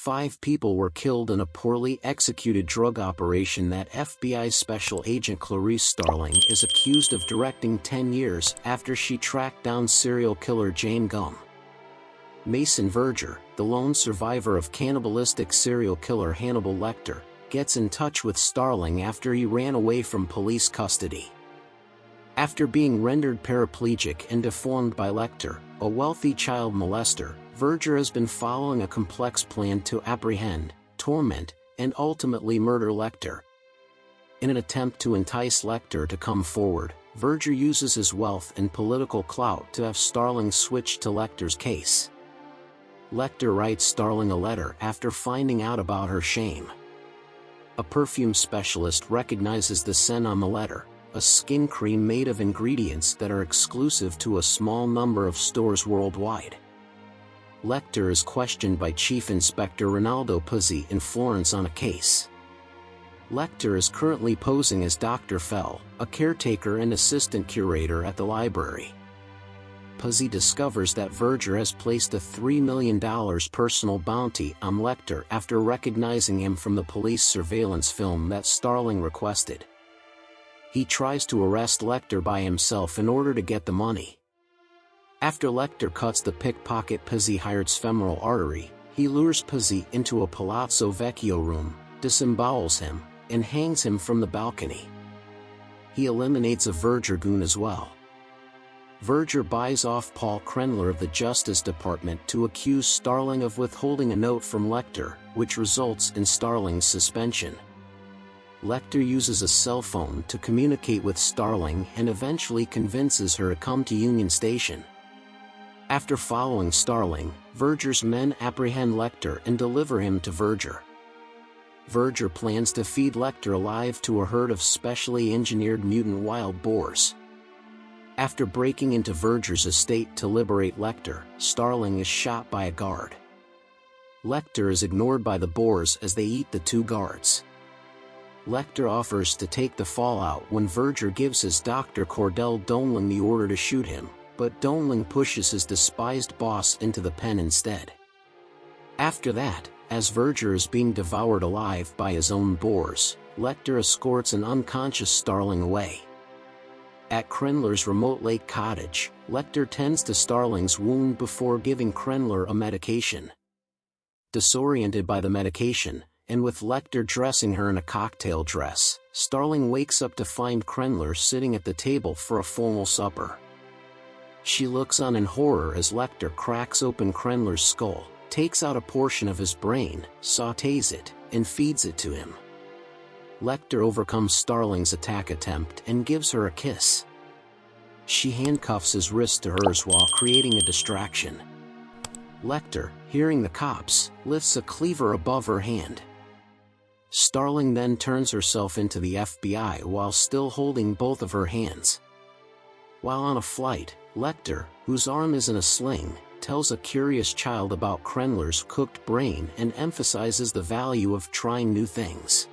5 people were killed in a poorly executed drug operation that FBI Special Agent Clarice Starling is accused of directing 10 years after she tracked down serial killer Jane Gum. Mason Verger, the lone survivor of cannibalistic serial killer Hannibal Lecter, gets in touch with Starling after he ran away from police custody. After being rendered paraplegic and deformed by Lecter, a wealthy child molester, Verger has been following a complex plan to apprehend, torment, and ultimately murder Lecter. In an attempt to entice Lecter to come forward, Verger uses his wealth and political clout to have Starling switch to Lecter's case. Lecter writes Starling a letter after finding out about her shame. A perfume specialist recognizes the scent on the letter, a skin cream made of ingredients that are exclusive to a small number of stores worldwide. Lecter is questioned by Chief Inspector Ronaldo Puzzi in Florence on a case. Lecter is currently posing as Dr. Fell, a caretaker and assistant curator at the library. Puzzi discovers that Verger has placed a $3 million personal bounty on Lecter after recognizing him from the police surveillance film that Starling requested. He tries to arrest Lecter by himself in order to get the money. After Lecter cuts the pickpocket Puzzi hired's femoral artery, he lures Puzzi into a Palazzo Vecchio room, disembowels him, and hangs him from the balcony. He eliminates a Verger goon as well. Verger buys off Paul Krendler of the Justice Department to accuse Starling of withholding a note from Lecter, which results in Starling's suspension. Lecter uses a cell phone to communicate with Starling and eventually convinces her to come to Union Station. After following Starling, Verger's men apprehend Lecter and deliver him to Verger. Verger plans to feed Lecter alive to a herd of specially engineered mutant wild boars. After breaking into Verger's estate to liberate Lecter, Starling is shot by a guard. Lecter is ignored by the boars as they eat the 2 guards. Lecter offers to take the fallout when Verger gives his Dr. Cordell Donlan the order to shoot him, but Donlan pushes his despised boss into the pen instead. After that, as Verger is being devoured alive by his own boars, Lecter escorts an unconscious Starling away. At Krendler's remote lake cottage, Lecter tends to Starling's wound before giving Krendler a medication. Disoriented by the medication, and with Lecter dressing her in a cocktail dress, Starling wakes up to find Krendler sitting at the table for a formal supper. She looks on in horror as Lecter cracks open Krendler's skull, takes out a portion of his brain, sautés it, and feeds it to him. Lecter overcomes Starling's attack attempt and gives her a kiss. She handcuffs his wrist to hers while creating a distraction. Lecter, hearing the cops, lifts a cleaver above her hand. Starling then turns herself into the FBI while still holding both of her hands. While on a flight, Lecter, whose arm is in a sling, tells a curious child about Krendler's cooked brain and emphasizes the value of trying new things.